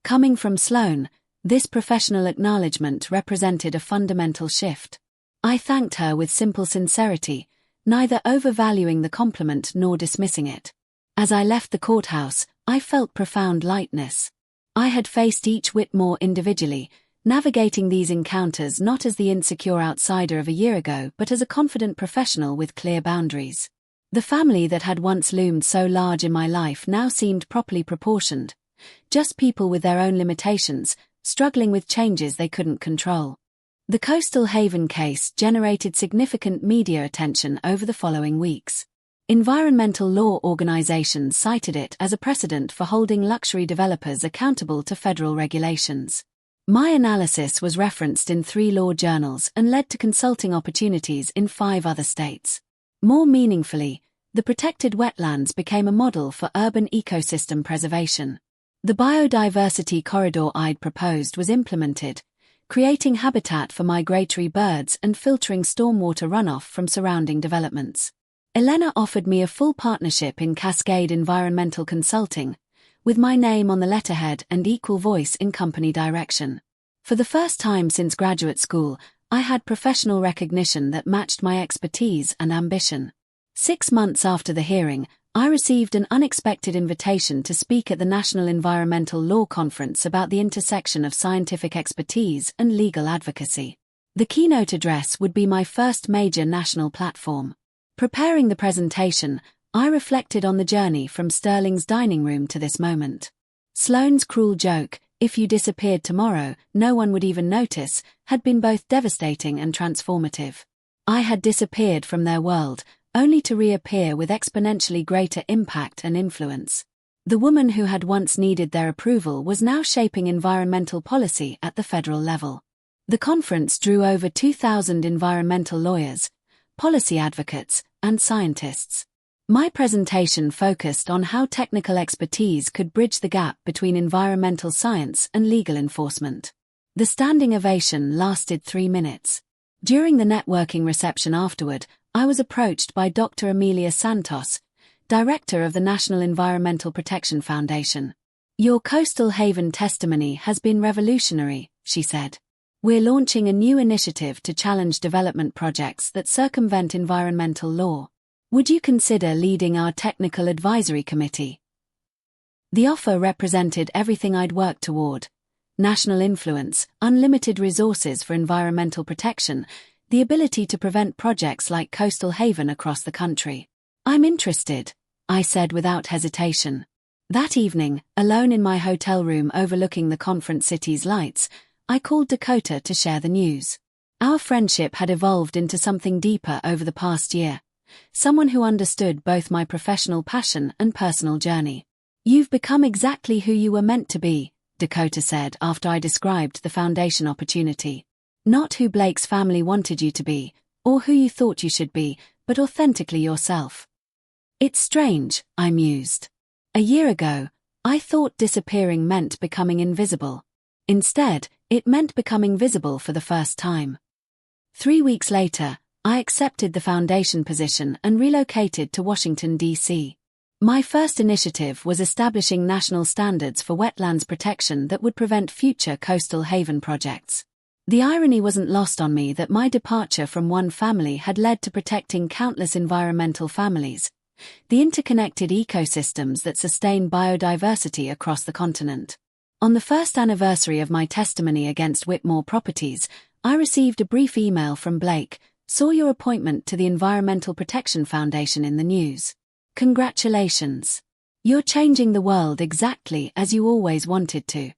[SPEAKER 1] Coming from Sloane, this professional acknowledgement represented a fundamental shift. I thanked her with simple sincerity, neither overvaluing the compliment nor dismissing it. As I left the courthouse, I felt profound lightness. I had faced each Whitmore individually, navigating these encounters not as the insecure outsider of a year ago but as a confident professional with clear boundaries. The family that had once loomed so large in my life now seemed properly proportioned, just people with their own limitations, struggling with changes they couldn't control. The Coastal Haven case generated significant media attention over the following weeks. Environmental law organizations cited it as a precedent for holding luxury developers accountable to federal regulations. My analysis was referenced in 3 law journals and led to consulting opportunities in 5 other states. More meaningfully, the protected wetlands became a model for urban ecosystem preservation. The biodiversity corridor I'd proposed was implemented, creating habitat for migratory birds and filtering stormwater runoff from surrounding developments. Elena offered me a full partnership in Cascade Environmental Consulting, with my name on the letterhead and equal voice in company direction. For the first time since graduate school, I had professional recognition that matched my expertise and ambition. 6 months after the hearing, I received an unexpected invitation to speak at the National Environmental Law Conference about the intersection of scientific expertise and legal advocacy. The keynote address would be my first major national platform. Preparing the presentation, I reflected on the journey from Sterling's dining room to this moment. Sloane's cruel joke, "If you disappeared tomorrow, no one would even notice," had been both devastating and transformative. I had disappeared from their world, only to reappear with exponentially greater impact and influence. The woman who had once needed their approval was now shaping environmental policy at the federal level. The conference drew over 2,000 environmental lawyers, policy advocates, and scientists. My presentation focused on how technical expertise could bridge the gap between environmental science and legal enforcement. The standing ovation lasted 3 minutes. During the networking reception afterward, I was approached by Dr. Amelia Santos, Director of the National Environmental Protection Foundation. "Your Coastal Haven testimony has been revolutionary," she said. "We're launching a new initiative to challenge development projects that circumvent environmental law. Would you consider leading our technical advisory committee?" The offer represented everything I'd worked toward: national influence, unlimited resources for environmental protection, the ability to prevent projects like Coastal Haven across the country. "I'm interested," I said without hesitation. That evening, alone in my hotel room overlooking the conference city's lights, I called Dakota to share the news. Our friendship had evolved into something deeper over the past year. Someone who understood both my professional passion and personal journey. "You've become exactly who you were meant to be," Dakota said after I described the foundation opportunity. "Not who Blake's family wanted you to be, or who you thought you should be, but authentically yourself." It's strange, I mused. A year ago, I thought disappearing meant becoming invisible. Instead, it meant becoming visible for the first time. 3 weeks later, I accepted the foundation position and relocated to Washington, D.C. My first initiative was establishing national standards for wetlands protection that would prevent future coastal haven projects. The irony wasn't lost on me that my departure from one family had led to protecting countless environmental families, the interconnected ecosystems that sustain biodiversity across the continent. On the first anniversary of my testimony against Whitmore Properties, I received a brief email from Blake: "Saw your appointment to the Environmental Protection Foundation in the news. Congratulations. You're changing the world exactly as you always wanted to."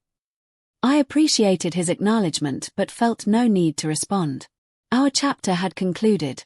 [SPEAKER 1] I appreciated his acknowledgement but felt no need to respond. Our chapter had concluded.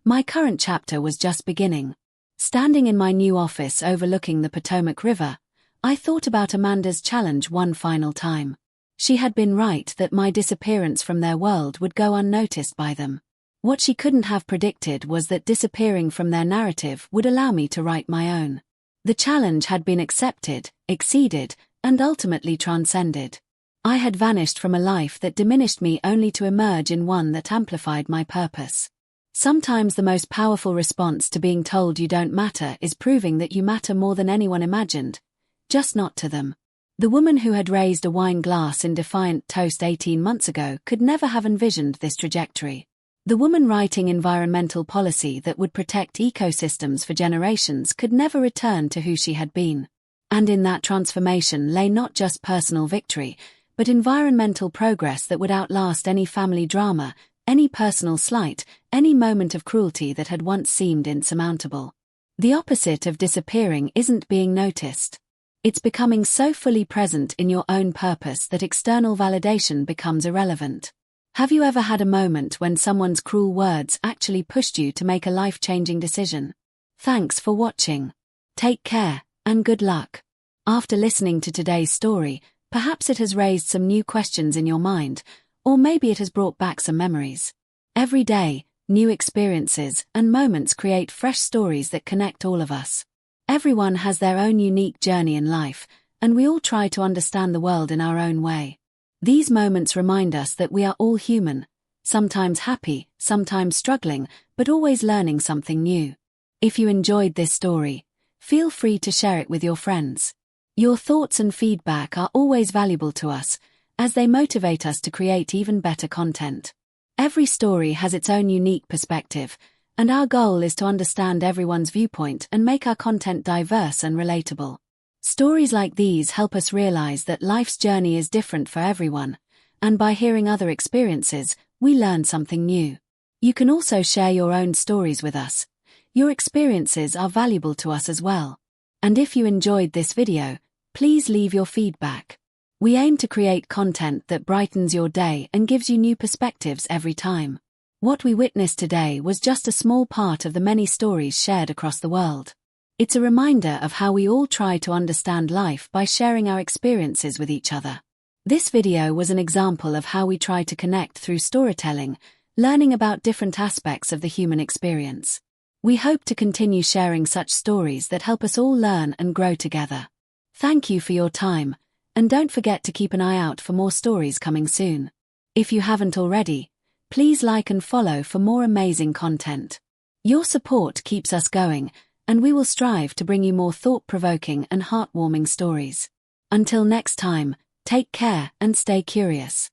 [SPEAKER 1] My current chapter was just beginning. Standing in my new office overlooking the Potomac River, I thought about Amanda's challenge one final time. She had been right that my disappearance from their world would go unnoticed by them. What she couldn't have predicted was that disappearing from their narrative would allow me to write my own. The challenge had been accepted, exceeded, and ultimately transcended. I had vanished from a life that diminished me only to emerge in one that amplified my purpose. Sometimes the most powerful response to being told you don't matter is proving that you matter more than anyone imagined, just not to them. The woman who had raised a wine glass in defiant toast 18 months ago could never have envisioned this trajectory. The woman writing environmental policy that would protect ecosystems for generations could never return to who she had been. And in that transformation lay not just personal victory, but environmental progress that would outlast any family drama, any personal slight, any moment of cruelty that had once seemed insurmountable. The opposite of disappearing isn't being noticed. It's becoming so fully present in your own purpose that external validation becomes irrelevant. Have you ever had a moment when someone's cruel words actually pushed you to make a life-changing decision? Thanks for watching. Take care, and good luck. After listening to today's story, perhaps it has raised some new questions in your mind, or maybe it has brought back some memories. Every day, new experiences and moments create fresh stories that connect all of us. Everyone has their own unique journey in life, and we all try to understand the world in our own way. These moments remind us that we are all human, sometimes happy, sometimes struggling, but always learning something new. If you enjoyed this story, feel free to share it with your friends. Your thoughts and feedback are always valuable to us, as they motivate us to create even better content. Every story has its own unique perspective, and our goal is to understand everyone's viewpoint and make our content diverse and relatable. Stories like these help us realize that life's journey is different for everyone, and by hearing other experiences, we learn something new. You can also share your own stories with us. Your experiences are valuable to us as well. And if you enjoyed this video, please leave your feedback. We aim to create content that brightens your day and gives you new perspectives every time. What we witnessed today was just a small part of the many stories shared across the world. It's a reminder of how we all try to understand life by sharing our experiences with each other. This video was an example of how we try to connect through storytelling, learning about different aspects of the human experience. We hope to continue sharing such stories that help us all learn and grow together. Thank you for your time. And don't forget to keep an eye out for more stories coming soon. If you haven't already, please like and follow for more amazing content. Your support keeps us going, and we will strive to bring you more thought-provoking and heartwarming stories. Until next time, take care and stay curious.